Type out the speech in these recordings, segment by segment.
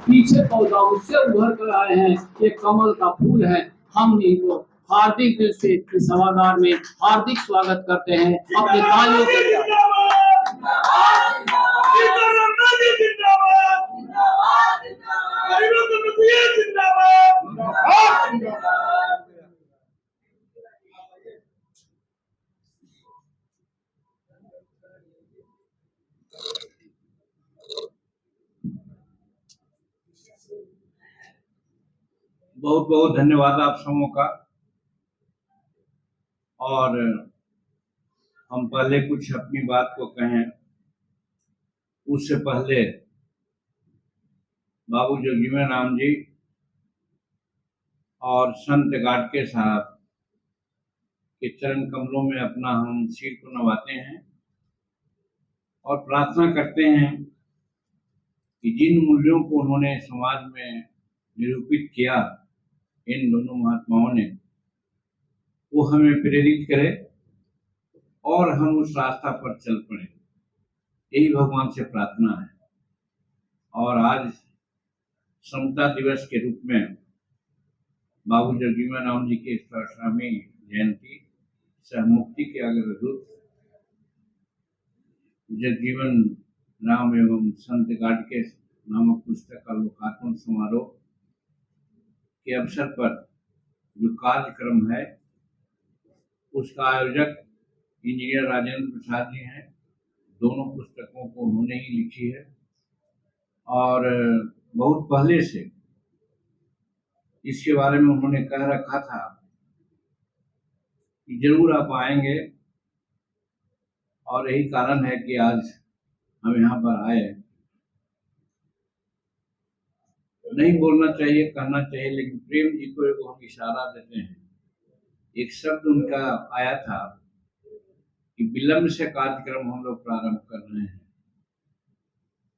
पीछे पौधा उससे उभर कर आए हैं, ये कमल का फूल है। हम इनको हार्दिक दिल से इस सभागार में हार्दिक स्वागत करते हैं अपने तालियों के साथ। बहुत बहुत धन्यवाद आप सबों का। और हम पहले कुछ अपनी बात को कहें, उससे पहले बाबू जगजीवन राम जी और संत गाडगे साहब के चरण कमलों में अपना हम सिर को नवाते हैं और प्रार्थना करते हैं कि जिन मूल्यों को उन्होंने समाज में निरूपित किया इन दोनों महात्माओं ने, वो हमें प्रेरित करे और हम उस रास्ता पर चल पड़े। यही भगवान से प्रार्थना है। और आज समता दिवस के रूप में बाबू जगजीवन राम जी के 150वीं जयंती सह मुक्ति के अग्रदूत जगजीवन राम एवं संत गाडगे नामक पुस्तक का लोकार्पण समारोह के अवसर पर जो कार्यक्रम है, उसका आयोजक इंजीनियर राजेंद्र प्रसाद जी हैं। दोनों पुस्तकों को उन्होंने ही लिखी है और बहुत पहले से इसके बारे में उन्होंने कह रखा था कि जरूर आप आएंगे, और यही कारण है कि आज हम यहाँ पर आए। नहीं बोलना चाहिए, कहना चाहिए, लेकिन प्रेम जी को एगो हम इशारा देते हैं। एक शब्द उनका आया था कि विलंब से कार्यक्रम हम लोग प्रारंभ कर रहे हैं।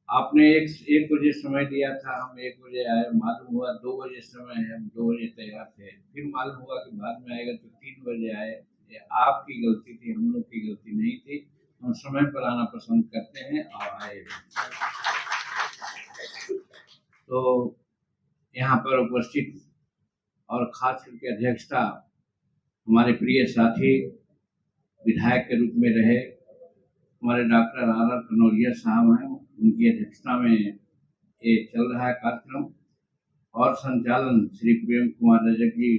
आपने एक बजे समय दिया था, हम 1 बजे आए। मालूम हुआ 2 बजे समय है, हम 2 बजे तैयार थे। फिर मालूम हुआ कि बाद में आएगा तो 3 बजे आए। ये आपकी गलती थी, हम लोग की गलती नहीं थी। हम समय पर आना पसंद करते हैं और आए। तो यहाँ पर उपस्थित और खास करके अध्यक्षता हमारे प्रिय साथी विधायक के रूप में रहे हमारे डॉक्टर आर कनौजिया साहब हैं। उनकी अध्यक्षता में ये चल रहा है कार्यक्रम, और संचालन श्री प्रेम कुमार रजक जी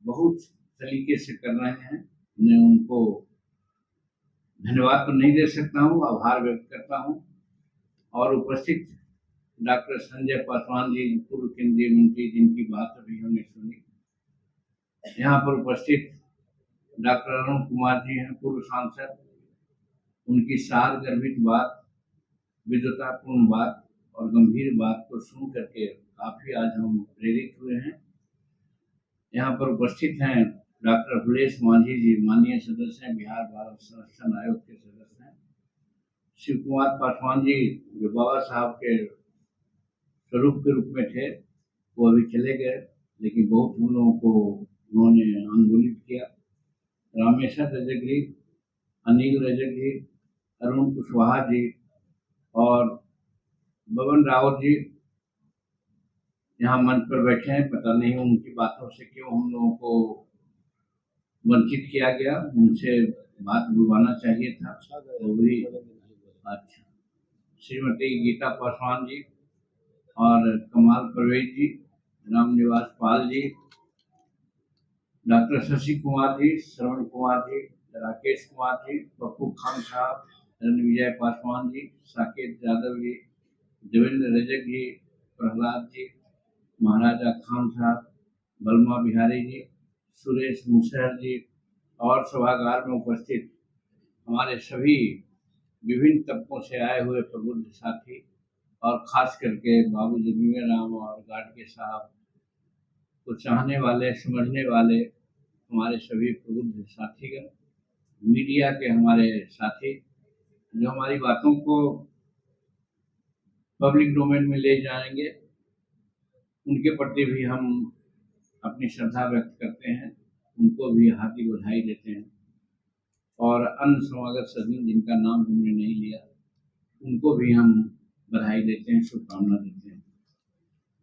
बहुत तरीके से कर रहे हैं। मैं उनको धन्यवाद तो नहीं दे सकता हूँ, आभार व्यक्त करता हूँ। और उपस्थित डॉक्टर संजय पासवान जी, पूर्व केंद्रीय मंत्री, जिनकी बात अभी हमने सुनी। यहाँ पर उपस्थित डॉक्टर अरुण कुमार जी हैं, पूर्व सांसद। उनकी सार गर्भित बात, विद्वतापूर्ण बात और गंभीर बात को सुन करके काफी आज हम प्रेरित हुए हैं। यहाँ पर उपस्थित हैं डॉक्टर हुलेश मांझी जी, माननीय सदस्य हैं, बिहार बाल संरक्षण आयोग के सदस्य हैं। शिव कुमार पासवान जी, जो बाबा साहब के स्वरूप के रूप में थे, वो अभी चले गए, लेकिन बहुत हम लोगों को उन्होंने आंदोलित किया। रामेश्वर रजक जी, अनिल रजक जी, अरुण कुशवाहा जी और बबन रावत जी यहाँ मंच पर बैठे हैं। पता नहीं उनकी बातों से क्यों हम लोगों को वंचित किया गया, उनसे बात बुलवाना चाहिए था। तो वही अच्छा, श्रीमती गीता पासवान जी और कमाल परवेज जी, रामनिवास पाल जी, डॉक्टर शशि कुमार जी, श्रवण कुमार जी, राकेश कुमार जी, पप्पू खान साहब, रणविजय पासवान जी, साकेत यादव जी, देवेंद्र रजक जी, प्रहलाद जी, महाराजा खान साहब, बलमा बिहारी जी, सुरेश मुसहर जी और सभागार में उपस्थित हमारे सभी विभिन्न तबकों से आए हुए प्रबुद्ध साथी, और खास करके बाबू जगजीवन राम और गाडगे साहब को चाहने वाले, समझने वाले हमारे सभी प्रबुद्ध साथीगण, मीडिया के हमारे साथी जो हमारी बातों को पब्लिक डोमेन में ले जाएंगे, उनके प्रति भी हम अपनी श्रद्धा व्यक्त करते हैं, उनको भी हार्दिक बधाई देते हैं। और अन्य समागत सज्जन जिनका नाम हमने नहीं लिया, उनको भी हम बधाई देते हैं, शुभकामना देते हैं।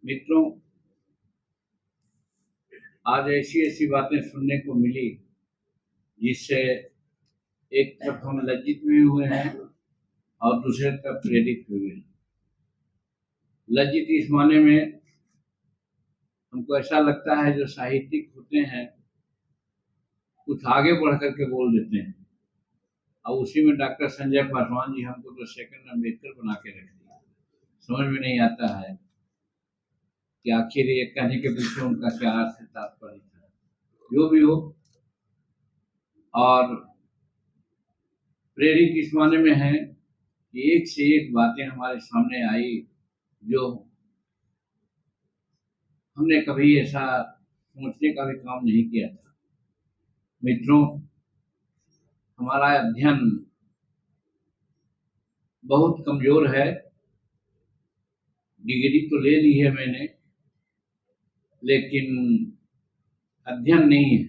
मित्रों, आज ऐसी ऐसी बातें सुनने को मिली जिससे एक तरफ हम लज्जित भी हुए हैं और दूसरे तरफ प्रेरित हुए हैं। लज्जित इस माने में हमको ऐसा लगता है जो साहित्यिक होते हैं कुछ आगे बढ़ करके बोल देते हैं, और उसी में डॉक्टर संजय पासवान जी हमको तो सेकंड अम्बेडकर बना के रख दिया। समझ में नहीं आता है कि आखिर ये कहने के पीछे उनका क्या अर्थ है, तात्पर्य था। जो भी हो, और प्रेरित इस माने में है कि एक से एक बातें हमारे सामने आई जो हमने कभी ऐसा सोचने का भी काम नहीं किया था। मित्रों, हमारा अध्ययन बहुत कमजोर है। डिग्री तो ले ली है मैंने, लेकिन अध्ययन नहीं है,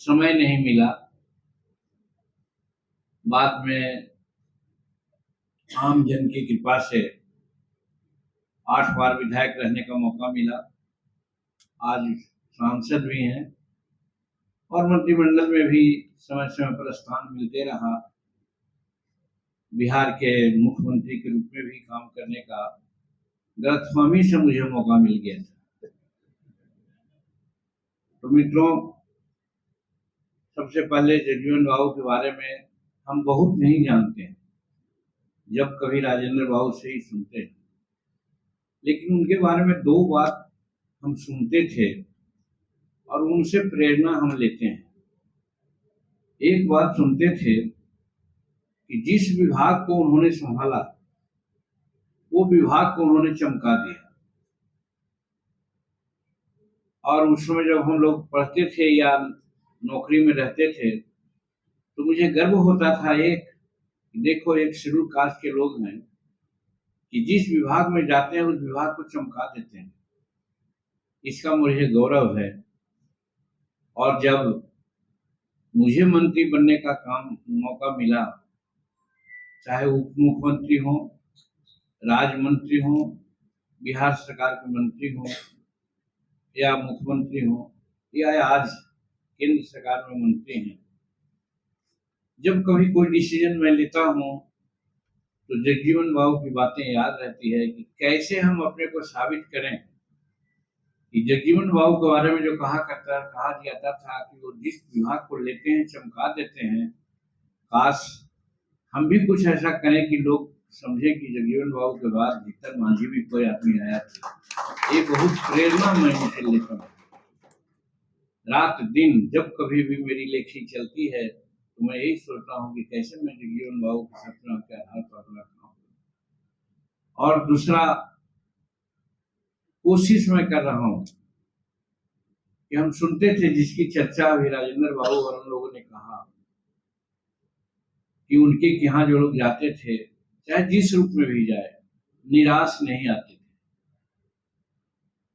समय नहीं मिला। बाद में आम जन की कृपा से 8 बार विधायक रहने का मौका मिला। आज सांसद भी हैं और मंत्रिमंडल में भी समय समय पर स्थान मिलते रहा। बिहार के मुख्यमंत्री के रूप में भी काम करने का गलतफहमी से मुझे मौका मिल गया था। तो मित्रों, सबसे पहले जगजीवन बाबू के बारे में हम बहुत नहीं जानते हैं, जब कभी राजेंद्र बाबू से ही सुनते हैं। लेकिन उनके बारे में 2 बात हम सुनते थे और उनसे प्रेरणा हम लेते हैं। एक बात सुनते थे कि जिस विभाग को उन्होंने संभाला वो विभाग को उन्होंने चमका दिया। और उस समय जब हम लोग पढ़ते थे या नौकरी में रहते थे तो मुझे गर्व होता था देखो, एक शेड्यूल कास्ट के लोग हैं कि जिस विभाग में जाते हैं उस विभाग को चमका देते हैं। इसका मुझे गौरव है। और जब मुझे मंत्री बनने का मौका मिला, चाहे उप मुख्यमंत्री हो, राज्य मंत्री हो, बिहार सरकार के मंत्री हो, या मुख्यमंत्री हो, या आज केंद्र सरकार में मंत्री हैं, जब कभी कोई डिसीजन मैं लेता हूँ तो जगजीवन बाबू की बातें याद रहती है कि कैसे हम अपने को साबित करें कि जगजीवन बाबू के बारे में जो कहा जाता था कि वो जिस विभाग को लेते हैं चमका देते हैं। काश हम भी कुछ ऐसा करें कि लोग समझे कि जगजीवन बाबू के बाद भीतर मांझी भी कोई आदमी आया था। ये बहुत प्रेरणा मैं उनसे लेता हूँ। रात दिन जब कभी भी मेरी लेखी चलती है तो मैं यही सोचता हूँ कि कैसे मैं जगजीवन बाबू के सपना के आधार पर अपना काम। और दूसरा, कोशिश मैं कर रहा हूँ कि हम सुनते थे जिसकी चर्चा अभी राजेंद्र बाबू और हम लोगों ने कहा कि उनके यहाँ जो लोग जाते थे, चाहे जिस रूप में भी जाए, निराश नहीं आते थे।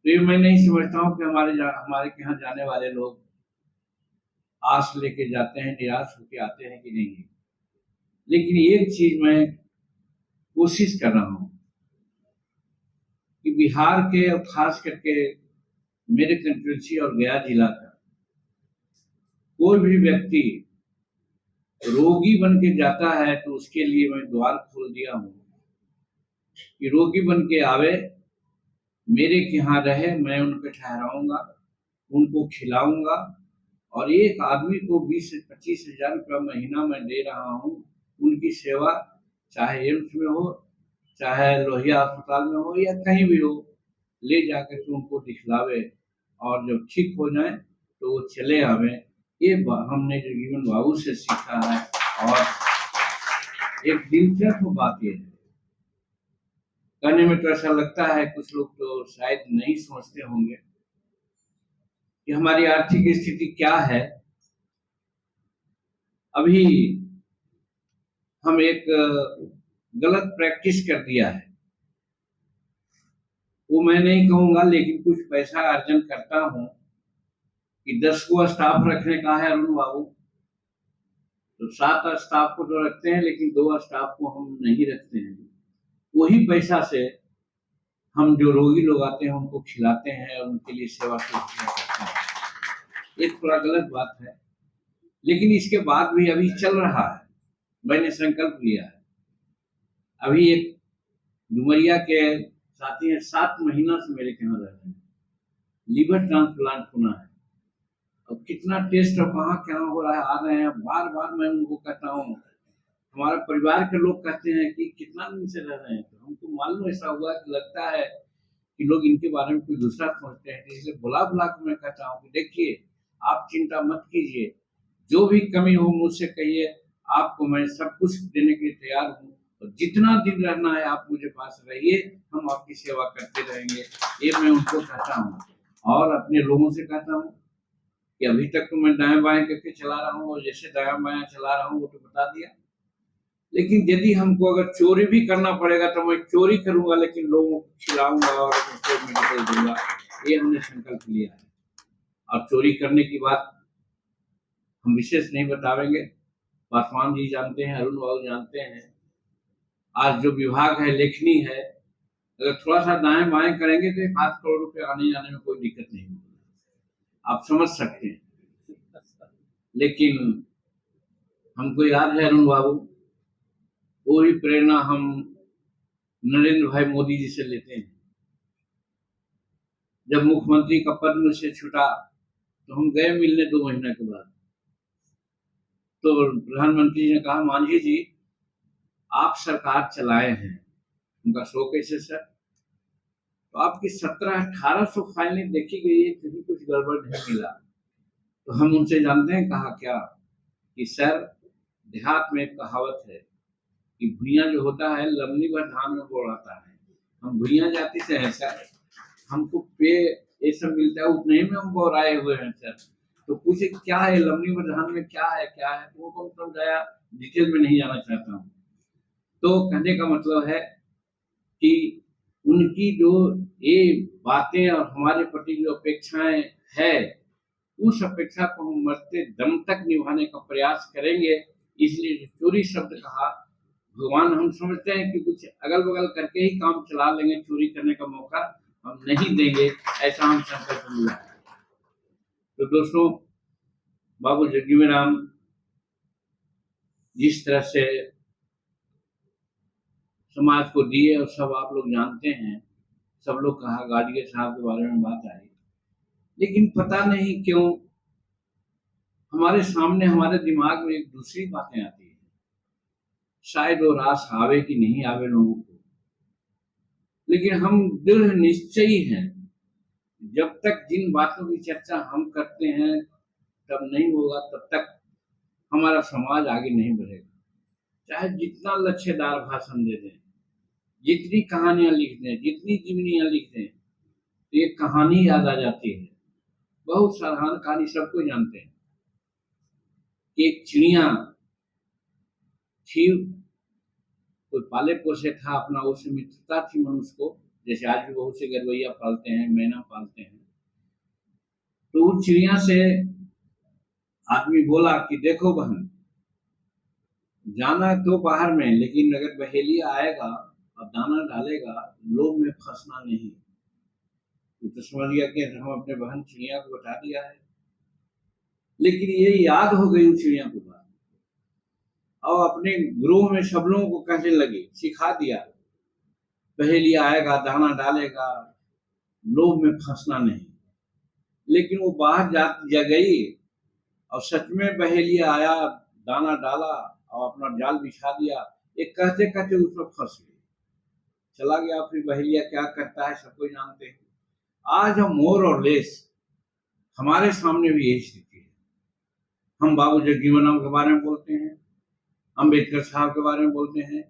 तो ये मैं नहीं समझता हूँ कि हमारे यहाँ जाने वाले लोग आस लेके जाते हैं, निराश होके आते हैं कि नहीं। लेकिन एक चीज मैं कोशिश कर रहा हूँ कि बिहार के और खास करके मेरे कंस्टिट्यूंसी और गया जिला का कोई भी व्यक्ति रोगी बन के जाता है तो उसके लिए मैं द्वार खोल दिया हूँ कि रोगी बन के आवे, मेरे यहाँ रहे, मैं उनको ठहराऊंगा, उनको खिलाऊंगा। और एक आदमी को 20 से 25 हजार रुपया महीना मैं दे रहा हूँ। उनकी सेवा चाहे एम्स में हो, चाहे लोहिया अस्पताल में हो, या कहीं भी हो, ले जाकर के उनको दिखलावे और जब ठीक हो जाए तो वो चले आवे। ये हमने जगजीवन बाबू से सीखा है। और एक दिलचस्प बात ये है, कहने में तो ऐसा लगता है, कुछ लोग तो शायद नहीं सोचते होंगे कि हमारी आर्थिक स्थिति क्या है। अभी हम एक गलत प्रैक्टिस कर दिया है, वो मैं नहीं कहूंगा, लेकिन कुछ पैसा अर्जन करता हूं कि 10 को स्टाफ रखने का है अरुण बाबू, तो 7 स्टाफ को तो रखते हैं, लेकिन 2 स्टाफ को हम नहीं रखते हैं। वही पैसा से हम जो रोगी लोग आते हैं उनको खिलाते हैं और उनके लिए सेवा शुश्रूषा करते हैं। एक थोड़ा गलत बात है, लेकिन इसके बाद भी अभी चल रहा है। मैंने संकल्प लिया है। अभी एक डुमरिया के साथी हैं, 7 महीना से मेरे यहाँ रह रहे हैं, लीवर ट्रांसप्लांट होना है। अब कितना टेस्ट और कहाँ क्या हो रहा है, आ रहे हैं। बार बार मैं उनको कहता हूँ, हमारे परिवार के लोग कहते हैं कि कितना दिन से रह रहे हैं, तो हमको मालूम ऐसा हुआ कि लगता है कि लोग इनके बारे में कोई दूसरा सोचते हैं। इसलिए बुला बुला के मैं कहता हूँ कि देखिए, आप चिंता मत कीजिए, जो भी कमी हो मुझसे कहिए, आपको मैं सब कुछ देने के लिए तैयार हूँ। और जितना दिन रहना है आप मुझे पास रहिए, हम आपकी सेवा करते रहेंगे। ये मैं उनको कहता हूँ और अपने लोगों से कहता हूँ कि अभी तक तो मैं दाएं बाएं करके चला रहा हूँ, और जैसे दाएं बाएं चला रहा हूँ वो तो बता दिया। लेकिन यदि हमको अगर चोरी भी करना पड़ेगा तो मैं चोरी करूंगा, लेकिन लोगों को खिलाऊंगा और उनको मेडिकल दूंगा। ये हमने संकल्प लिया है। और चोरी करने की बात हम विशेष नहीं बतावेंगे। पासवान जी जानते हैं, अरुण बाबू जानते हैं। आज जो विभाग है, लेखनी है, अगर थोड़ा सा दाएं बाएं करेंगे तो 1 करोड़ रुपए आने जाने में कोई दिक्कत नहीं होगी, आप समझ सकते हैं। लेकिन हमको याद है अरुण बाबू, वही प्रेरणा हम नरेंद्र भाई मोदी जी से लेते हैं। जब मुख्यमंत्री का पद मुझसे छूटा तो हम गए मिलने 2 महीने के बाद। तो प्रधानमंत्री जी ने कहा, मांझी जी आप सरकार चलाए हैं। उनका शो कैसे सर? तो आपकी 1700-1800 फाइलें देखी गई है, कहीं कुछ गड़बड़ नहीं मिला। तो हम उनसे जानते हैं कहा क्या कि सर, देहात में एक कहावत है कि भुइयां जो होता है लंबी भर धान में बोड़ाता है। हम भुइयां जाति से हैं सर, हमको पे ये सब मिलता है, उतने ही में हम बोराए हुए हैं सर। तो पूछे क्या है लंबी भर धान में, क्या है तो वो समझाया, डिटेल में नहीं जाना चाहता हूँ। तो कहने का मतलब है कि उनकी जो ये बातें और हमारे प्रति जो अपेक्षाएं है, उस अपेक्षा को हम मरते दम तक निभाने का प्रयास करेंगे। इसलिए चोरी शब्द कहा, भगवान हम समझते हैं कि कुछ अगल बगल करके ही काम चला लेंगे, चोरी करने का मौका हम नहीं देंगे, ऐसा हम संकल्प लिया है। तो दोस्तों, बाबू जगजीवन राम जिस तरह से समाज को दिए और सब आप लोग जानते हैं, सब लोग कहा गाड़िया साहब के बारे में बात आई, लेकिन पता नहीं क्यों हमारे सामने हमारे दिमाग में एक दूसरी बातें आती है। शायद वो रास आवे कि नहीं आवे लोगों को, लेकिन हम दृढ़ निश्चयी हैं, जब तक जिन बातों की चर्चा हम करते हैं तब नहीं होगा, तब तक हमारा समाज आगे नहीं बढ़ेगा। चाहे जितना लच्छेदार भाषण दे दें, जितनी कहानियां लिख दें, जितनी जीवनियां लिख दें, तो एक कहानी याद आ जाती है। बहुत साधारण कहानी सबको जानते हैं। एक चिड़िया थी, कोई पाले पोसे था अपना, उससे मित्रता थी मनुष्य को, जैसे आज भी बहुत से गरवैया पालते हैं, मैना पालते हैं। तो उस चिड़िया से आदमी बोला कि देखो बहन, जाना तो बाहर में, लेकिन अगर बहेलिया आएगा और दाना डालेगा, लोभ में फंसना नहीं। तो समझ गया कि हम अपने बहन चिड़िया को बता दिया है। लेकिन ये याद हो गई उस चिड़िया को बात, और अपने ग्रोह में सब लोगों को कहने लगे, सिखा दिया, बहेलिया आएगा, दाना डालेगा, लोभ में फंसना नहीं। लेकिन वो बाहर जा गई और सच में बहेलिया आया, दाना डाला और अपना जाल बिछा दिया। एक कहते कहते उसमें फंस गई, चला गया। फिर बहेलिया क्या करता है सबको जानते हैं। आज हम मोर और लेस हमारे सामने भी यही स्थिति है। हम बाबू जगजीवन राम के बारे में बोलते हैं, अम्बेडकर साहब के बारे में बोलते हैं,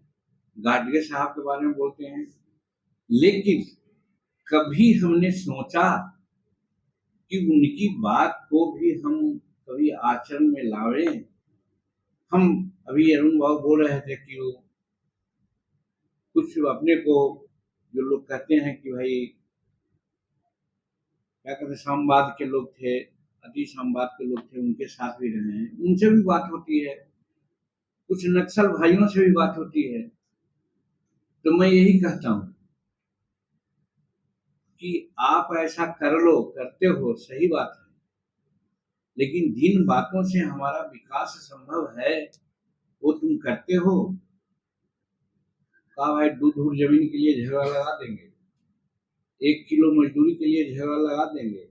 गाडगे साहब के बारे में बोलते हैं, लेकिन कभी हमने सोचा कि उनकी बात को भी हम कभी आचरण में लावें। हम अभी अरुण बाबू बोल रहे थे कि वो कुछ अपने को जो लोग कहते हैं कि भाई क्या कहते, सामवाद के लोग थे, अति सामवाद के लोग थे, उनके साथ भी रहे हैं, उनसे भी बात होती है, कुछ नक्सल भाइयों से भी बात होती है। तो मैं यही कहता हूँ कि आप ऐसा कर लो, करते हो, सही बात है, लेकिन जिन बातों से हमारा विकास संभव है वो तुम करते हो। कहा भाई दूध और जमीन के लिए झगड़ा लगा देंगे, 1 किलो मजदूरी के लिए झगड़ा लगा देंगे,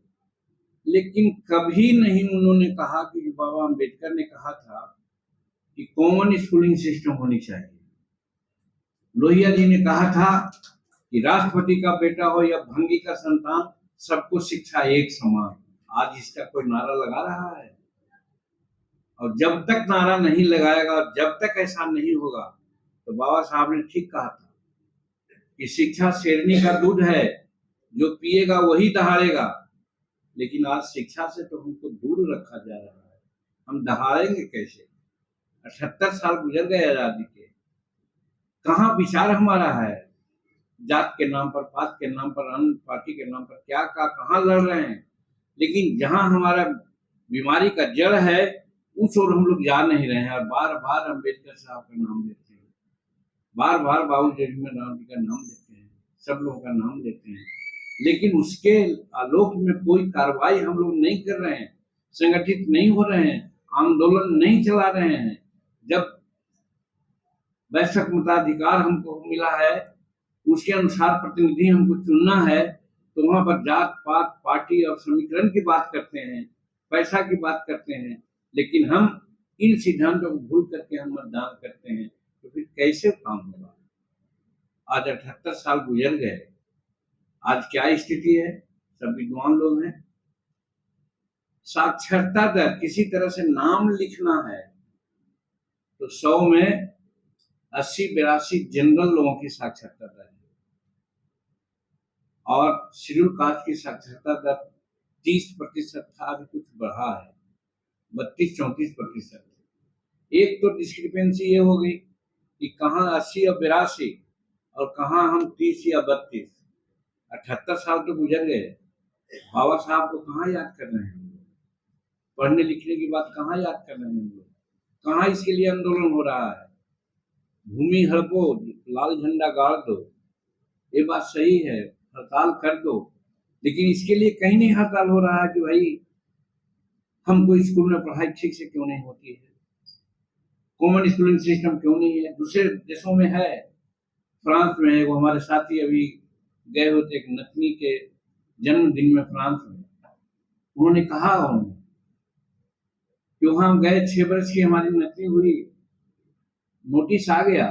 लेकिन कभी नहीं उन्होंने कहा कि जो बाबा अम्बेडकर ने कहा था कि कॉमन स्कूलिंग सिस्टम होनी चाहिए। लोहिया जी ने कहा था कि राष्ट्रपति का बेटा हो या भंगी का संतान, सबको शिक्षा एक समान। आज इसका कोई नारा लगा रहा है? और जब तक नारा नहीं लगाएगा और जब तक ऐसा नहीं होगा, तो बाबा साहब ने ठीक कहा था कि शिक्षा शेरनी का दूध है, जो पिएगा वही दहाड़ेगा। लेकिन आज शिक्षा से तो हमको दूर रखा जा रहा है, हम दहाड़ेंगे कैसे? 78 साल गुजर गए आजादी के, कहाँ विचार हमारा है? जात के नाम पर, पात के नाम पर, अन्य पार्टी के नाम पर क्या कहाँ लड़ रहे हैं। लेकिन जहां हमारा बीमारी का जड़ है उस ओर हम लोग जा नहीं रहे हैं, और बार बार अम्बेडकर साहब का नाम लेते हैं, बार बार बाबू जगजीवन जी का नाम लेते हैं, सब लोगों का नाम लेते हैं, लेकिन उसके आलोक में कोई कार्रवाई हम लोग नहीं कर रहे हैं, संगठित नहीं हो रहे हैं, आंदोलन नहीं चला रहे हैं। जब वैश्विक मताधिकार हमको मिला है, उसके अनुसार प्रतिनिधि हमको चुनना है, तो वहां पर जात पात पार्टी और समीकरण की बात करते हैं, पैसा की बात करते हैं, लेकिन हम इन सिद्धांतों को भूल करके हम मतदान करते हैं, तो फिर कैसे काम होगा? आज 78 साल गुजर गए, आज क्या स्थिति है? सब विद्वान लोग हैं। साक्षरता दर, किसी तरह से नाम लिखना है तो 100 में 80-82 जनरल लोगों की साक्षरता दर है, और शेड्यूल कास्ट की साक्षरता दर 30% था, अभी कुछ बढ़ा है 32-34%। एक तो डिस्क्रिपेंसी ये हो गई कि कहाँ 80 या 82 और कहाँ हम 30 या 32। 78 साल तो गुजर गए, बाबा साहब को कहाँ याद कर रहे हैं हम लोग? पढ़ने लिखने की बात कहाँ याद कर रहे हैं हम लोग? कहाँ इसके लिए आंदोलन हो रहा है? भूमि हड़पो, लाल झंडा गाड़ दो, ये बात सही है, हड़ताल कर दो, लेकिन इसके लिए कहीं नहीं हड़ताल हो रहा है कि भाई हमको स्कूल में पढ़ाई ठीक से क्यों नहीं होती है, कॉमन स्कूलिंग सिस्टम क्यों नहीं है? दूसरे देशों में है, फ्रांस में है, वो हमारे साथी अभी गए होते एक नतनी के जन्मदिन में फ्रांस में, उन्होंने कहा कि वहां गए, 6 वर्ष की हमारी नतनी हुई, नोटिस आ गया,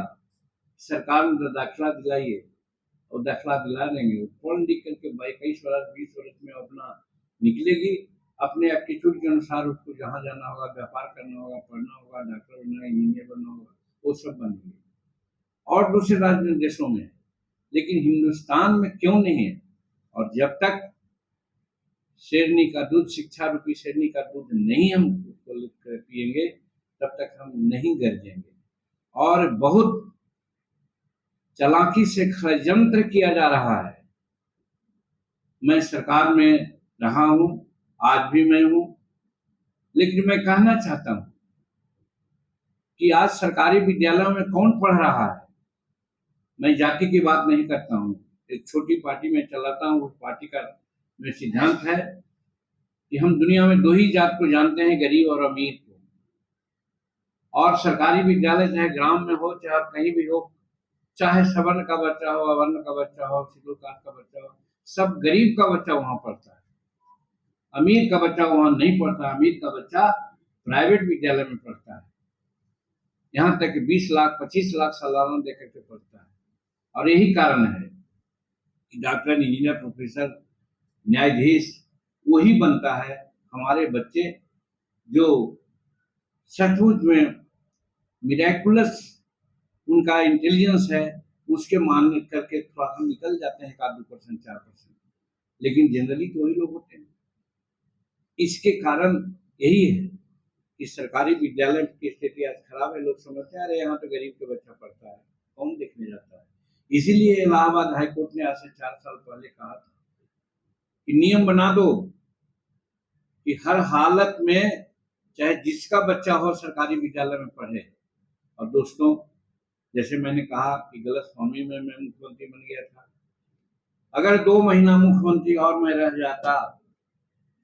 सरकार ने दाखिला दिलाइए, और दाखिला दिला देंगे, पढ़ लिख करके 21 वर्ष 20 वर्ष में अपना निकलेगी, अपने एप्टीट्यूड के अनुसार उसको जहाँ जाना होगा, व्यापार करना होगा, पढ़ना होगा, डॉक्टर बनना, इंजीनियर बनना होगा, वो सब बनेंगे। और दूसरे राज्य देशों में, लेकिन हिंदुस्तान में क्यों नहीं है? और जब तक शेरनी का दूध, शिक्षा रूपी शेरनी का दूध नहीं हम पिएंगे, तब तक हम नहीं गरजेंगे। और बहुत चालाकी से षड्यंत्र किया जा रहा है। मैं सरकार में रहा हूं, आज भी मैं हूं, लेकिन मैं कहना चाहता हूं कि आज सरकारी विद्यालयों में कौन पढ़ रहा है? मैं जाति की बात नहीं करता हूं, एक छोटी पार्टी में चलाता हूं, उस पार्टी का में सिद्धांत है कि हम दुनिया में 2 ही जात को जानते हैं, गरीब और अमीर को। और सरकारी विद्यालय चाहे ग्राम में हो, चाहे कहीं भी हो, चाहे सवर्ण का बच्चा हो, अवर्ण का बच्चा हो, शेड्यूल कास्ट का बच्चा हो, सब गरीब का बच्चा वहां पढ़ता है, अमीर का बच्चा वहां नहीं पढ़ता। अमीर का बच्चा प्राइवेट विद्यालय में पढ़ता है, यहाँ तक कि 20 लाख 25 लाख सालाना देकर के पढ़ता है। और यही कारण है कि डॉक्टर, इंजीनियर, प्रोफेसर, न्यायाधीश वही बनता है हमारे बच्चे जो सचमुच में मिरेकुलस उनका इंटेलिजेंस है, उसके मान करके थोड़ा हम निकल जाते हैं 1-2%, 4%, लेकिन जनरली तो वही लोग होते हैं। इसके कारण यही है कि सरकारी विद्यालय की स्थिति आज खराब है। लोग समझते हैं अरे यहाँ तो गरीब के बच्चा पढ़ता है, कौन देखने जाता है। इसीलिए इलाहाबाद हाईकोर्ट ने आज से 4 साल पहले कहा था कि नियम बना दो कि हर हालत में चाहे जिसका बच्चा हो सरकारी विद्यालय में पढ़े। और दोस्तों, जैसे मैंने कहा कि गलतफहमी में मैं मुख्यमंत्री बन गया था, अगर 2 महीना मुख्यमंत्री और मैं रह जाता,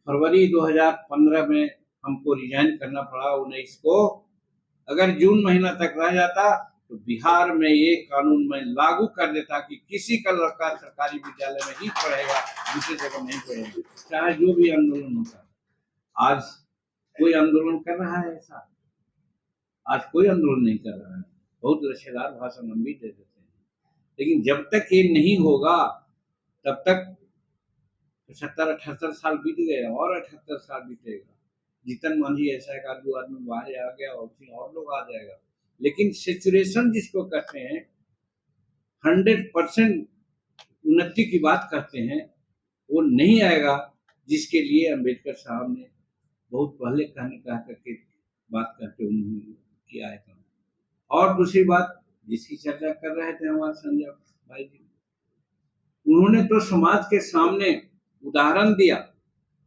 फरवरी 2015 में हमको रिजाइन करना पड़ा 19 को, अगर जून महीना तक रह जाता तो बिहार में ये कानून मैं लागू कर देता कि किसी का लड़का सरकारी विद्यालय में ही पढ़ेगा, दूसरी जगह नहीं पढ़ेगा, चाहे जो भी आंदोलन होता। आज कोई आंदोलन कर रहा है ऐसा? आज कोई आंदोलन नहीं कर रहा है। बहुत लचीलार भाषण हम भी दे देते हैं, लेकिन जब तक ये नहीं होगा तब तक 77-78 साल बीत गए और 78 साल बीतेगा। जीतन मांझी ऐसा एक आदमी बाहर आ गया और लोग आ जाएगा, लेकिन सिचुएशन जिसको कहते हैं 100% उन्नति की बात करते हैं, वो नहीं आएगा, जिसके लिए अम्बेडकर साहब ने बहुत पहले कहा करके बात करके उन्होंने किया है। और दूसरी बात जिसकी चर्चा कर रहे थे हमारे संजय भाई जी, उन्होंने तो समाज के सामने उदाहरण दिया।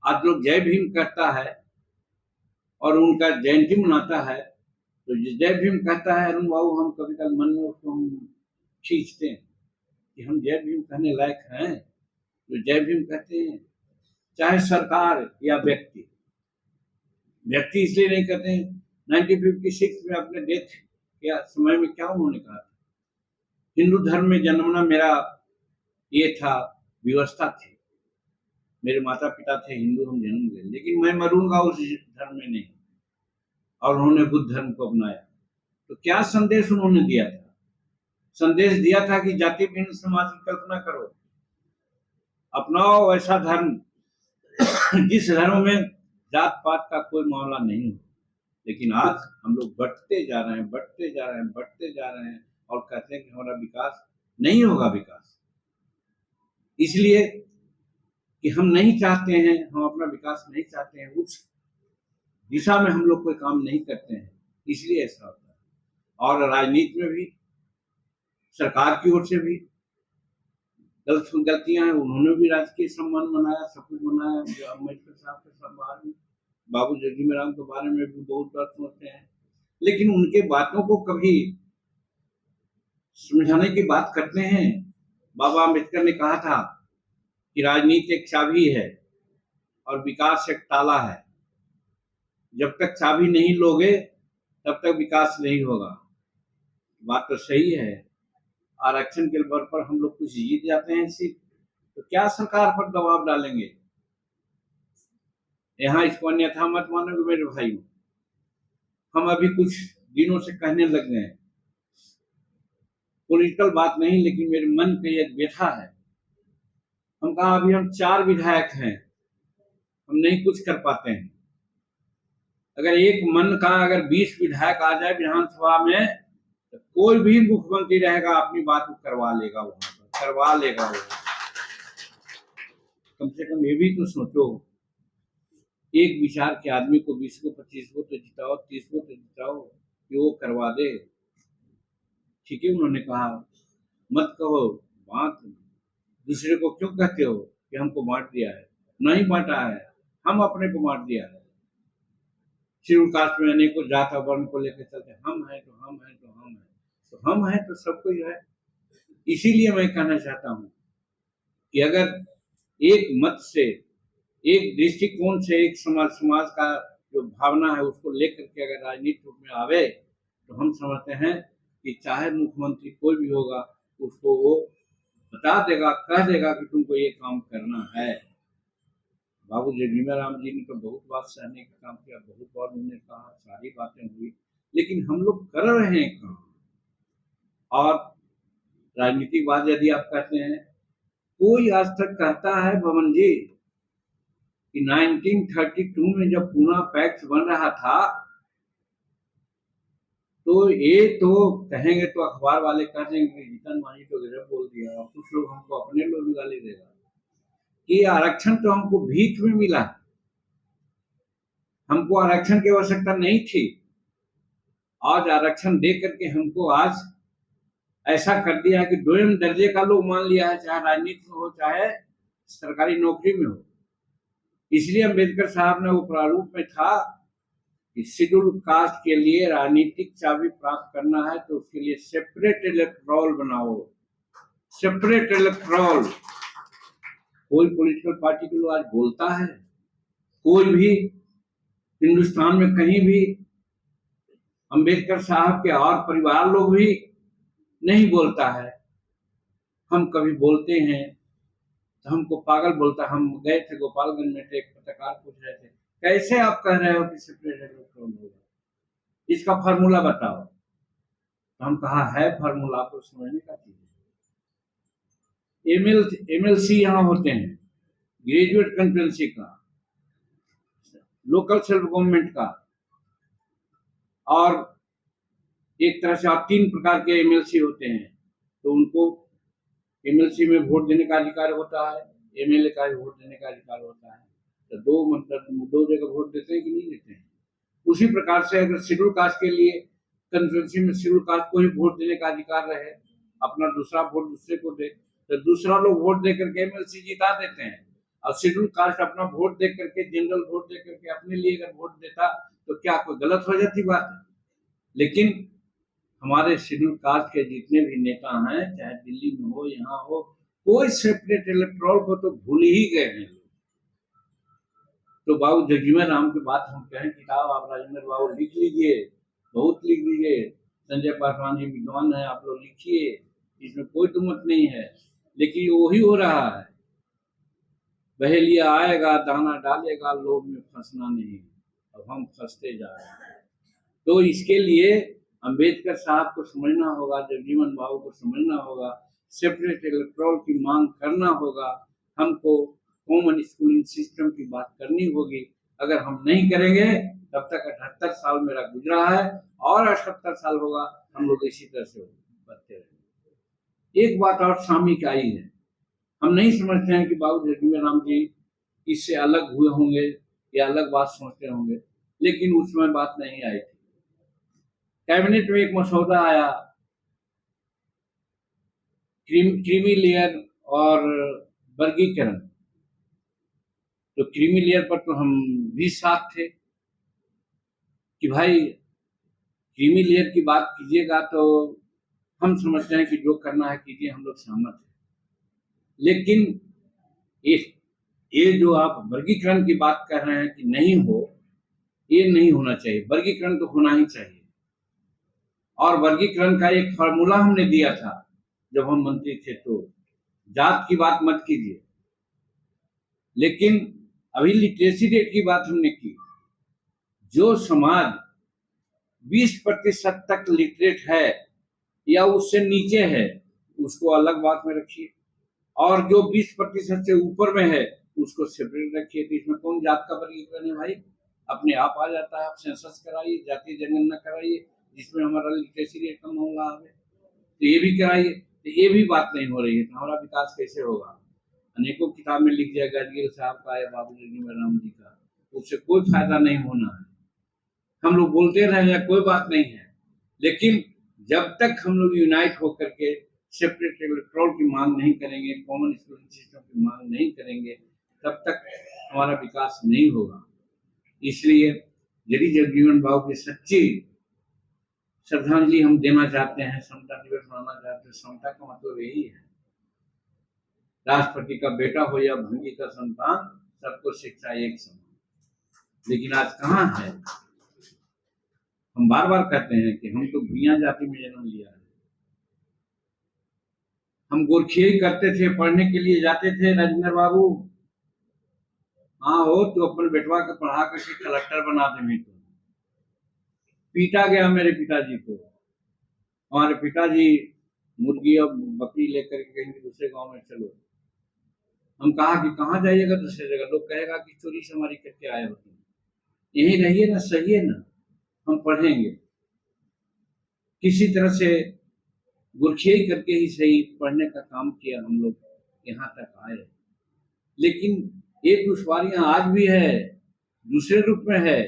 आज लोग जय भीम करता है और उनका जयंती मनाता है, तो जय भीम कहता है अरुण बाबू, हम कभी कभी मन में उसको हम खींचते हैं कि हम जय भीम कहने लायक हैं, तो जय भीम कहते हैं। चाहे सरकार या व्यक्ति इसलिए नहीं कहते हैं। 1956 में अपने डेथ के समय में क्या उन्होंने कहा था? हिंदू धर्म में जन्मना मेरा ये था, व्यवस्था थी, मेरे माता पिता थे हिंदू, हम जन्म गए, लेकिन मैं मरूंगा उस धर्म में नहीं। और उन्होंने बुद्ध धर्म को अपनाया। तो क्या संदेश उन्होंने दिया था? संदेश दिया था कि जाति भिन्न समाज की कल्पना करो, अपनाओ ऐसा धर्म जिस धर्म में जात पात का कोई मामला नहीं हो। लेकिन आज हम लोग बढ़ते जा रहे हैं और कहते हैं कि हमारा विकास नहीं होगा। विकास इसलिए कि हम नहीं चाहते हैं, हम अपना विकास नहीं चाहते हैं, उस दिशा में हम लोग कोई काम नहीं करते हैं, इसलिए ऐसा होता है। और राजनीति में भी सरकार की ओर से भी गलतियां हैं। उन्होंने भी राजकीय सम्मान मनाया, सब कुछ मनाया। अम्बेडकर साहब के सम्मान, बाबू जगजीवन के बारे में भी बहुत बात सोचते हैं, लेकिन उनके बातों को कभी समझाने की बात करते हैं। बाबा अम्बेडकर ने कहा था कि राजनीति एक चाबी है और विकास एक ताला है। जब तक चाबी नहीं लोगे तब तक विकास नहीं होगा। बात तो सही है। आरक्षण के बल पर हम लोग कुछ जीत जाते हैं सीट, तो क्या सरकार पर दबाव डालेंगे? यहाँ इसको अन्यथा मत मानोगे मेरे भाइयों। हम अभी कुछ दिनों से कहने लग गए, पॉलिटिकल बात नहीं, लेकिन मेरे मन पे एक व्यथा है। हम कहा अभी हम 4 विधायक हैं, हम नहीं कुछ कर पाते हैं। अगर एक मन का अगर 20 विधायक आ जाए विधानसभा में, तो कोई भी मुख्यमंत्री रहेगा अपनी बात को करवा लेगा, वहां पर करवा लेगा वो। कम से कम ये भी तो सोचो, एक विचार के आदमी को 20 को 25 को तो जिताओ, 30 को तो जिताओ कि वो करवा दे। ठीक है, उन्होंने कहा मत कहो बात, दूसरे को क्यों कहते हो कि हमको बांट दिया है? नहीं बांटा है, हम अपने को बांट दिया है। शेड्यूल कास्ट में अनेकों जात वर्ण को लेकर चलते, हम हैं तो हम हैं तो हम हैं, तो हम हैं तो सबको जो है। इसीलिए मैं कहना चाहता हूँ कि अगर एक मत से, एक दृष्टिकोण से, एक समाज का जो भावना है उसको लेकर के अगर राजनीति रूप में आवे, तो हम समझते हैं कि चाहे मुख्यमंत्री कोई भी होगा, उसको वो बता देगा, कह देगा कि तुमको ये काम करना है। बाबू जगजीवन जी ने तो बहुत बात सहने का काम किया, बहुत बार उन्होंने कहा, सारी बातें हुई, लेकिन हम लोग कर रहे हैं काम। और राजनीतिक बात यदि आप कहते हैं, कोई आज तक कहता है भवन जी कि 1932 में जब पूना पैक्ट बन रहा था, तो ये तो कहेंगे तो अखबार वाले कह देंगे कि जीतन मांझी तो गजब बोल दिया, और कुछ लोग हमको अपने लोग भी गाली देगा कि आरक्षण तो हमको भीख में मिला, हमको आरक्षण की आवश्यकता नहीं थी। आज आरक्षण दे करके हमको आज ऐसा कर दिया है कि 2 दर्जे का लोग मान लिया है, चाहे राजनीति में हो चाहे सरकारी नौकरी में हो। इसलिए अम्बेडकर साहब ने वो प्रारूप में था कि शेड्यूल कास्ट के लिए राजनीतिक चाबी प्राप्त करना है तो उसके लिए सेपरेट इलेक्टोरल बनाओ, सेपरेट इलेक्टोरल। कोई पॉलिटिकल पार्टी के लोग आज बोलता है? कोई भी हिंदुस्तान में कहीं भी अंबेडकर साहब के और परिवार लोग भी नहीं बोलता है। हम कभी बोलते हैं तो हमको पागल बोलता है। हम गए थे गोपालगंज में, एक पत्रकार पूछ रहे थे कैसे आप कह रहे हो कि सेपरेट इलेक्ट्रॉन होगा, इसका फार्मूला बताओ। तो हम कहा है फार्मूला, आपको समझने का चीज है। एमएलसी यहाँ होते हैं, ग्रेजुएट कंकरेंसी का, लोकल सेल्फ गवर्नमेंट का, और एक तरह से आप 3 प्रकार के एमएलसी होते हैं। तो उनको एमएलसी में वोट देने का अधिकार होता है, एमएलए का वोट देने का अधिकार होता है। तो दो जगह वोट देते हैं कि नहीं देते हैं। उसी प्रकार से अगर शेड्यूल कास्ट के लिए कंस्टिट्यूंसी में शेड्यूल कास्ट को ही वोट देने का अधिकार रहे, अपना दूसरा वोट दूसरे को दे, तो दूसरा लोग वोट दे करके एमएलसी जिता देते हैं। और शेड्यूल कास्ट अपना वोट दे करके, जनरल वोट दे करके अपने लिए अगर वोट देता तो क्या कोई गलत हो जाती बात है? लेकिन हमारे शेड्यूल कास्ट के जितने भी नेता हैं, चाहे दिल्ली में हो यहाँ हो, कोई सेपरेट इलेक्टोरल को तो भूल ही गए हैं। तो बाबू जगजीवन राम की बात हम कहें, किताब आप राजेंद्र बाबू लिख लीजिए, बहुत लिख लीजिए। संजय पासवान जी विद्वान है, आप लोग लिखिए, इसमें कोई तुमत नहीं है। लेकिन वही हो रहा है, बहेलिया आएगा दाना डालेगा, लोभ में फंसना नहीं। अब हम फंसते जा रहे हैं। तो इसके लिए अंबेडकर साहब को समझना होगा, जगजीवन बाबू को समझना होगा, सेपरेट इलेक्टोरल की मांग करना होगा, हमको कॉमन स्कूलिंग सिस्टम की बात करनी होगी। अगर हम नहीं करेंगे तब तक 78 साल मेरा गुजरा है और 78 साल होगा, हम लोग इसी तरह से बढ़ते रहेंगे। एक बात और सामयिक आई है, हम नहीं समझते हैं कि बाबू जगजीवन राम जी इससे अलग हुए होंगे या अलग बात सोचते होंगे, लेकिन उस समय बात नहीं आई थी। कैबिनेट में एक मसौदा आया, क्रीमी लेयर और वर्गीकरण। तो क्रीमी लेयर पर तो हम भी साथ थे कि भाई क्रीमी लेयर की बात कीजिएगा तो हम समझते हैं कि जो करना है कीजिए, हम लोग सहमत हैं। लेकिन ये जो आप वर्गीकरण की बात कर रहे हैं कि नहीं हो, ये नहीं होना चाहिए। वर्गीकरण तो होना ही चाहिए। और वर्गीकरण का एक फार्मूला हमने दिया था जब हम मंत्री थे। तो जात की बात मत कीजिए, लेकिन अभी लिटरेसी रेट की बात हमने की। जो समाज 20% तक लिटरेट है या उससे नीचे है, उसको अलग बात में रखिए, और जो 20% से ऊपर में है उसको सेपरेट रखिए। तो इसमें कौन जात का वर्गीकरण है भाई? अपने आप आ जाता है। आप सेंसस कराइए, जातीय जनगणना कराइए, जिसमें हमारा लिटरेसी रेट का मामला आवे, तो ये भी कराइए। तो ये भी बात नहीं हो रही है, तो हमारा विकास कैसे होगा? अनेकों किताब में लिख जाएगा गिल साहब का या बाबू जगजीवन राम जी का, उससे कोई फायदा नहीं होना है। हम लोग बोलते रहे या कोई बात नहीं है, लेकिन जब तक हम लोग यूनाइट होकर के सेपरेट इलेक्टोरल की मांग नहीं करेंगे, कॉमन स्कूलिंग सिस्टम की मांग नहीं करेंगे, तब तक हमारा विकास नहीं होगा। इसलिए यदि जगजीवन बाबू की सच्ची श्रद्धांजलि हम देना चाहते हैं, समता दिवस मनाना चाहते हैं, समता का मतलब यही है, राष्ट्रपति का बेटा हो या भंगी का संतान, सबको शिक्षा एक समान। लेकिन आज कहाँ है? हम बार बार कहते हैं कि हम तो भूया जाति में जन्म लिया है। हम गोरखियाई करते थे, पढ़ने के लिए जाते थे। राजेंद्र बाबू, हाँ हो तो अपने बेटवा के पढ़ा करके कलेक्टर बना दे। तो पीटा गया मेरे पिताजी को। हमारे पिताजी मुर्गी और बकरी लेकर के कहेंगे दूसरे गांव में चलो। हम कहा कि कहाँ जाइएगा दूसरे जगह? लोग कहेगा कि चोरी से हमारी करके आए होते हैं, यहीं रहिए ना, सही है ना, हम पढ़ेंगे। किसी तरह से गुरखियाई करके ही सही पढ़ने का काम किया, हम लोग यहाँ तक आए। लेकिन ये दुश्वारियां आज भी है, दूसरे रूप में है।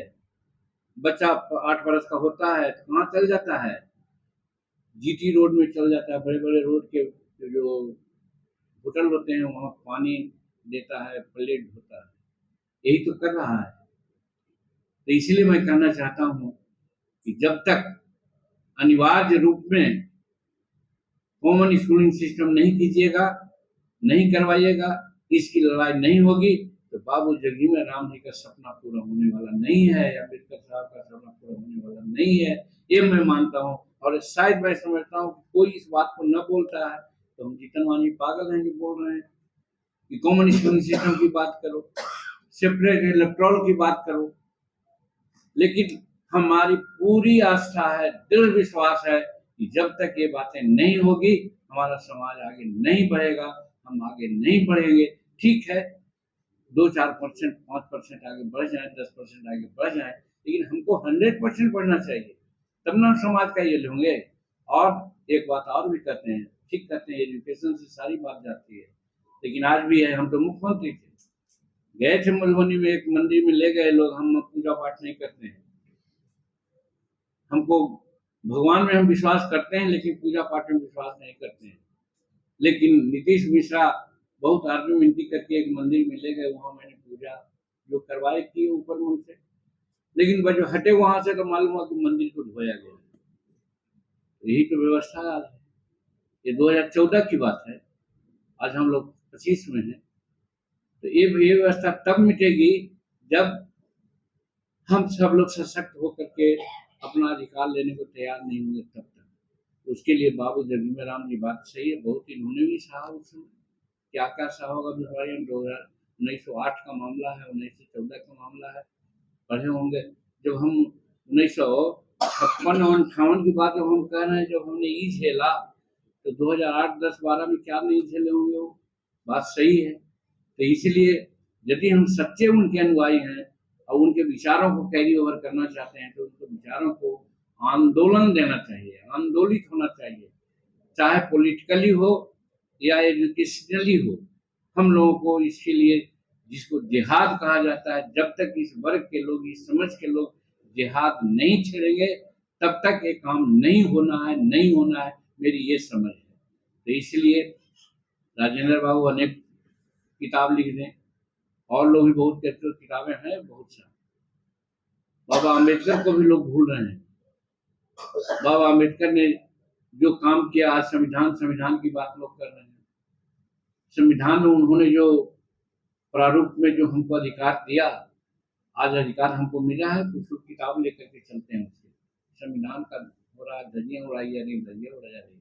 बच्चा 8 वर्ष का होता है तो कहाँ चल जाता है? जीटी रोड में चल जाता है। बड़े बड़े रोड के जो होटल होते हैं वहाँ पानी देता है, प्लेट धोता है, यही तो कर रहा है। तो इसलिए मैं कहना चाहता हूँ कि जब तक अनिवार्य रूप में कॉमन स्कूलिंग सिस्टम नहीं कीजिएगा, नहीं करवाइएगा, इसकी लड़ाई नहीं होगी तो बाबू जगजीवन राम जी का सपना पूरा होने वाला नहीं है, अम्बेडकर साहब का सपना पूरा होने वाला नहीं है, ये मैं मानता हूँ। और शायद मैं समझता हूँ कि कोई इस बात को न बोलता है तो हम जीतन मांझी पागल हैं जो बोल रहे हैं कि कॉमन स्कूलिंग सिस्टम की बात करो, सेपरेट इलेक्टोरल की बात करो। लेकिन हमारी पूरी आस्था है, दृढ़ विश्वास है कि जब तक ये बातें नहीं होगी हमारा समाज आगे नहीं बढ़ेगा, हम आगे नहीं बढ़ेंगे। ठीक है 2-4%, 5% आगे बढ़ जाए, 10% आगे बढ़ जाए, लेकिन हमको 100% बढ़ना चाहिए, तब ना समाज का ये होंगे। और एक बात और भी कहते हैं, ठीक कहते हैं, एजुकेशन से सारी बात जाती है, लेकिन आज भी है, हम तो मुख्यमंत्री थे, गए थे मधुबनी में, एक मंदिर में ले गए लोग, हम पूजा पाठ नहीं करते हैं, हमको भगवान में हम विश्वास करते हैं लेकिन पूजा पाठ में विश्वास नहीं करते हैं। लेकिन नीतीश मिश्रा बहुत आर्ग्यूमेंटी करके एक मंदिर में ले गए, वहां मैंने पूजा जो करवाई थी ऊपर मुंह से, लेकिन जब हटे वहां से तो मालूम हुआ कि मंदिर को धोया गया। यही तो व्यवस्था आज है। ये 2014 की बात है, आज हम लोग 25 में हैं। तो ये व्यवस्था तब मिटेगी जब हम सब लोग सशक्त होकर के अपना अधिकार लेने को तैयार नहीं होंगे, तब तक। उसके लिए बाबू जगजीवन राम जी बात सही है, बहुत इन्होंने भी सहा उस समय, क्या क्या सहा होगा। 1908 का मामला है, 1914 का मामला है, पढ़े होंगे। जब हम 1956 और 58 की बात जब हम कह रहे हैं, जब हमने ई झेला तो 2008, 10, 12 में क्या नहीं झेले होंगे, वो बात सही है। तो इसलिए यदि हम सच्चे उनके अनुयायी हैं और उनके विचारों को कैरी ओवर करना चाहते हैं तो उनके विचारों को आंदोलन देना चाहिए, आंदोलित होना चाहिए, चाहे पॉलिटिकली हो या एजुकेशनली हो। हम लोगों को इसके लिए, जिसको जिहाद कहा जाता है, जब तक इस वर्ग के लोग, इस समझ के लोग जिहाद नहीं छेड़ेंगे तब तक ये काम नहीं होना है, नहीं होना है, मेरी ये समझ है। तो इसलिए राजेंद्र बाबू अनेक किताब लिख दें, और लोग भी बहुत कहते हैं, किताबें हैं बहुत सारी। बाबा अम्बेडकर को भी लोग भूल रहे हैं। बाबा अम्बेडकर ने जो काम किया, आज संविधान की बात लोग कर रहे हैं। संविधान में उन्होंने जो प्रारूप में जो हमको अधिकार दिया, आज अधिकार हमको मिला है, कुछ लोग किताब लेकर के चलते हैं उससे। संविधान का हो रहा धज्जियां उड़ाई जा रही, धज्जियां उड़ाई जा रही।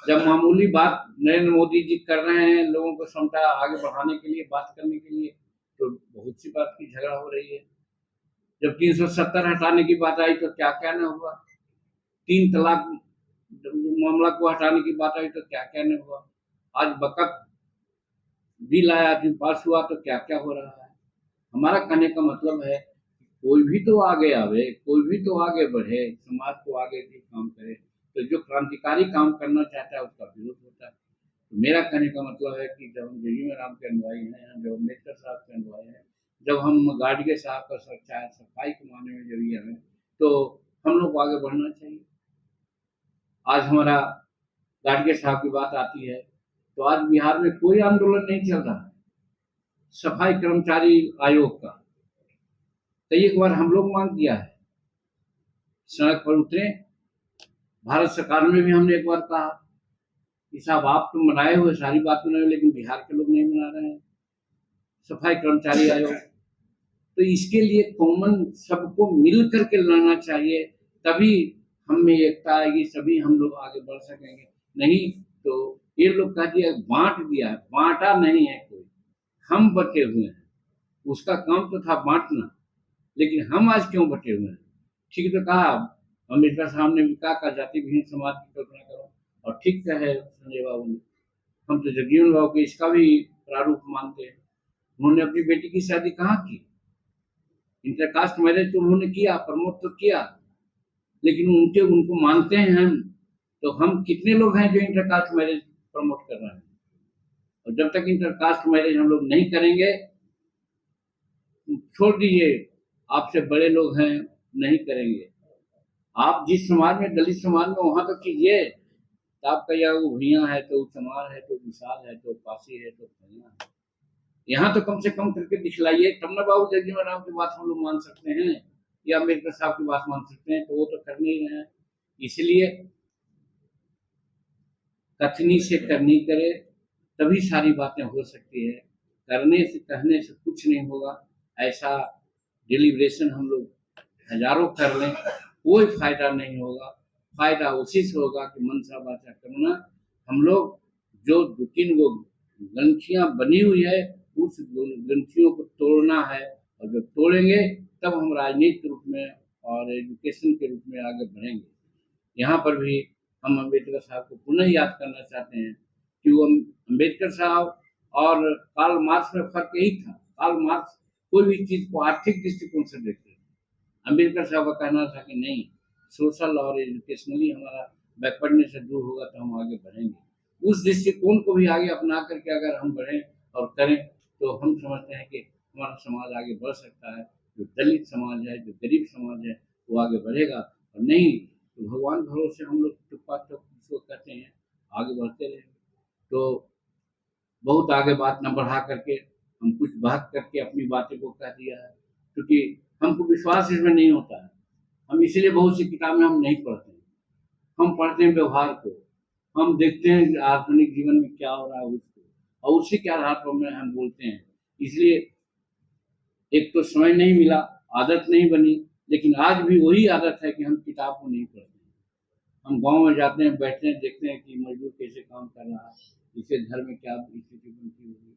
जब मामूली बात नरेंद्र मोदी जी कर रहे हैं लोगों को क्षमता आगे बढ़ाने के लिए, बात करने के लिए, तो बहुत सी बात की झगड़ा हो रही है। जब 370 हटाने की बात आई तो क्या क्या न हुआ, 3 तलाक मामला को हटाने की बात आई तो क्या क्या न हुआ, आज वक़्फ़ बिल आया, पास हुआ तो क्या क्या हो रहा है। हमारा कहने का मतलब है कोई भी तो आगे आवे, कोई भी तो आगे बढ़े, समाज को आगे भी काम करे। तो जो क्रांतिकारी काम करना चाहता है उसका विरोध होता है। तो मेरा कहने का मतलब है कि जब हम जगजीवन राम के अनुयायी हैं, जब अम्बेडकर साहब के अनुयायी हैं, जब हम गाडगे साहब का सफाई के मामले में जब ये हैं, तो हम लोग को आगे बढ़ना चाहिए। आज हमारा गाडगे साहब की बात आती है तो आज बिहार में कोई आंदोलन नहीं चल रहा है सफाई कर्मचारी आयोग का। तो एक बार हम लोग मांग किया है, सड़क पर उतरे, भारत सरकार में भी हमने एक बार कहा कि साहब आप तो मनाए हुए सारी बात मनाए, लेकिन बिहार के लोग नहीं मना रहे हैं सफाई कर्मचारी आयोग। तो इसके लिए कॉमन सबको मिल करके लड़ना चाहिए, तभी हम में एकता आएगी, सभी हम लोग आगे बढ़ सकेंगे। नहीं तो ये लोग कह दिया बांट दिया है, बांटा नहीं है कोई, हम बटे हुए हैं। उसका काम तो था बांटना, लेकिन हम आज क्यों बटे हुए हैं। ठीक तो कहा अम्बेडकर साहब ने भी कहा जाति विहीन समाज की कल्पना करो, और ठीक है संजय बाबू ने। हम तो जगजीवन बाबू के इसका भी प्रारूप मानते हैं। उन्होंने अपनी बेटी की शादी कहाँ की, इंटरकास्ट मैरिज तो उन्होंने किया, प्रमोट तो किया, लेकिन उनको मानते हैं हम। तो हम कितने लोग हैं जो इंटरकास्ट मैरिज प्रमोट कर रहे हैं। और जब तक इंटरकास्ट मैरिज हम लोग नहीं करेंगे, छोड़ दीजिए आपसे बड़े लोग हैं नहीं करेंगे, आप जिस समाज में, दलित समाज में, वहां तो कीजिए। तो आपका या वो भैया है तो समाज है तो विशाल है तो पासी है तो भैया है, यहाँ तो कम से कम करके दिखलाइए, तब ना बाबू जगजीवन राम की बात हम लोग मान सकते हैं या अम्बेडकर साहब की बात मान सकते हैं। तो वो तो कर नहीं रहे हैं। इसलिए कथनी से करनी करे, तभी सारी बातें हो सकती है। करने से कहने से कुछ नहीं होगा। ऐसा डिलिब्रेशन हम लोग हजारों कर लें, कोई फायदा नहीं होगा। फायदा उसी से होगा कि मनसा वाचा कर्मणा, हम लोग जो 2-3 गो ग्रंथियां बनी हुई है, उस ग्रंथियों को तोड़ना है, और जब तोड़ेंगे तब हम राजनीतिक रूप में और एजुकेशन के रूप में आगे बढ़ेंगे। यहाँ पर भी हम अम्बेडकर साहब को पुनः याद करना चाहते हैं कि वो अम्बेडकर साहब और कार्ल मार्क्स में फर्क यही था। कार्ल मार्क्स कोई भी चीज को आर्थिक दृष्टिकोण से देखते थे। अम्बेडकर साहब का कहना था कि नहीं, सोशल और एजुकेशनली हमारा बैकवर्डनेस से दूर होगा तो हम आगे बढ़ेंगे। उस दृष्टिकोण को भी आगे अपना करके अगर हम बढ़ें और करें तो हम समझते हैं कि हमारा समाज आगे बढ़ सकता है। जो दलित समाज है, जो गरीब समाज है, वो आगे बढ़ेगा, और नहीं तो भगवान भरोसे हम लोग चुप्पा चुप जिसको कहते हैं आगे बढ़ते रहेंगे। तो बहुत आगे बात न बढ़ा करके हम कुछ बात करके अपनी बातें को कह दिया है, क्योंकि हमको विश्वास इसमें नहीं होता है। हम इसीलिए बहुत सी किताबें हम नहीं पढ़ते हैं। हम पढ़ते हैं व्यवहार को, हम देखते हैं आधुनिक जीवन में क्या हो रहा है उसको, और उसी के आधार पर में हम बोलते हैं। इसलिए एक तो समय नहीं मिला, आदत नहीं बनी, लेकिन आज भी वही आदत है कि हम किताब को नहीं पढ़ते हैं। हम गांव में जाते हैं, बैठते हैं, देखते हैं कि मजदूर कैसे काम कर रहा है, इसके घर में क्या स्थिति बनती होगी,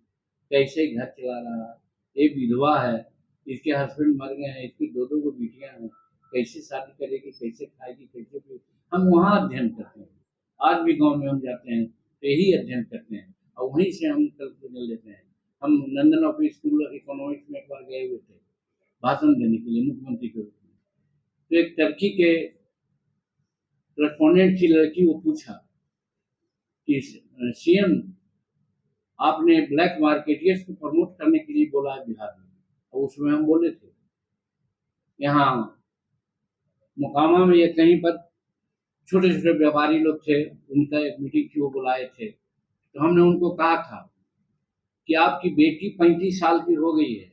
कैसे घर चला रहा है, ये विधवा है, इसके हस्बैंड मर गए हैं, इसकी 2-2 गो बेटियां हैं, कैसे शादी करेगी, कैसे खाएगी, कैसे पिएगी, हम वहाँ अध्ययन करते हैं। आज भी गांव में हम जाते हैं तो यही अध्ययन करते हैं, और वहीं से हम कल बदल लेते हैं। हम नंदन ऑफिस स्कूल इकोनॉमिक्स में एक बार गए हुए थे भाषण देने के लिए मुख्यमंत्री के रूप में। तो एक टर्की के रेस्पोंडेंट की लड़की, वो पूछा कि सीएम आपने ब्लैक मार्केटियर्स को प्रमोट करने के लिए बोला है बिहार में, और उसमें हम बोले थे यहाँ मोकामा में ये कहीं पर छोटे छोटे व्यापारी लोग थे, उनका एक मीटिंग थी, वो बुलाए थे, तो हमने उनको कहा था कि आपकी बेटी 35 साल की हो गई है,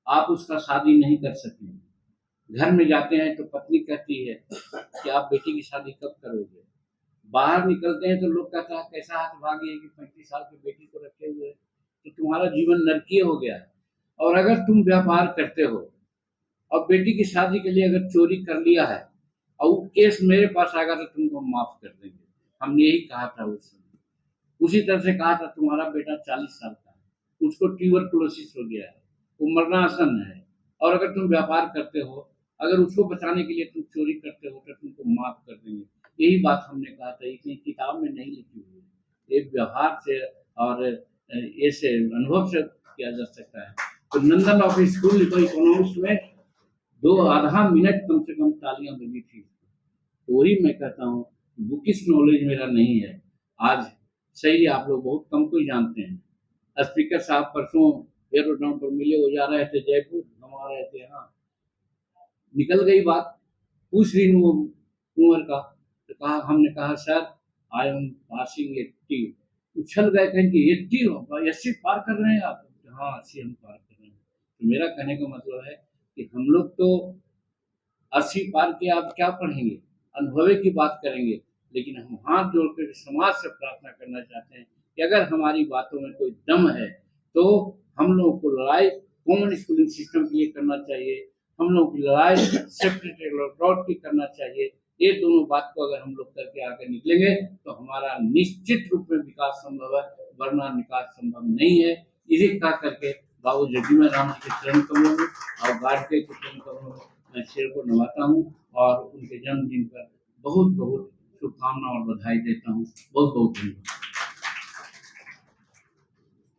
आप उसका शादी नहीं कर सकेंगे। घर में जाते हैं तो पत्नी कहती है कि आप बेटी की शादी कब करोगे। बाहर निकलते हैं तो लोग कहता है कैसा हाथ भागी है कि 35 साल की बेटी को रखे हुए है, तो तुम्हारा जीवन नरकीय हो गया है। और अगर तुम व्यापार करते हो और बेटी की शादी के लिए अगर चोरी कर लिया है और वो केस मेरे पास आएगा तो तुमको माफ कर देंगे। हमने यही कहा था उस समय। उसी तरह से कहा था तुम्हारा बेटा 40 साल का है, उसको ट्यूबरकुलोसिस हो गया है, वो मरना आसन है, और अगर तुम व्यापार करते हो, अगर उसको बचाने के लिए तुम चोरी करते हो तो तुमको माफ कर देंगे। यही बात हमने कहा था, इतनी किताब में नहीं लिखी हुई है, एक व्यवहार से और ऐसे अनुभव से किया जा सकता है। तो नंदन ऑफ स्कूल इकोनॉमिक्स में 2 आधा मिनट कम से कम तालियां बजी थी। तो वही मैं कहता हूँ, बुकिश नॉलेज मेरा नहीं है आज। सही, आप लोग बहुत कम को ही जानते हैं। स्पीकर साहब परसों एयरोड्रोम पर मिले, वो जा रहे थे जयपुर, हम आ रहे थे यहाँ, निकल गई बात, पूछ रही हूँ कुंवर का, तो कहा, हमने कहा सर आई एम पासिंग 80, उछल गए, कहें कि 80 पार कर रहे हैं आप। हाँ 80 हम पार कर रहे हैं। तो मेरा कहने का मतलब है कि हम लोग तो 80 पार के आप क्या पढ़ेंगे, अनुभव की बात करेंगे, लेकिन हम हाथ जोड़कर समाज से प्रार्थना करना चाहते हैं कि अगर हमारी बातों में कोई दम है तो हम लोगों को लड़ाई कॉमन स्कूलिंग सिस्टम के लिए करना चाहिए, हम लोगों की लड़ाई सेपरेट की करना चाहिए। ये दोनों बात को अगर हम लोग करके आगे निकलेंगे तो हमारा निश्चित रूप में विकास संभव है, वरना विकास संभव नहीं है। इसी कहा करके बाबू जगजीवन राम जी के चरण कमलों में और गार्ड के चरण कमलों में मैं शेर को नवाता हूँ और उनके जन्मदिन पर बहुत बहुत शुभकामना और बधाई देता हूँ। बहुत बहुत धन्यवाद।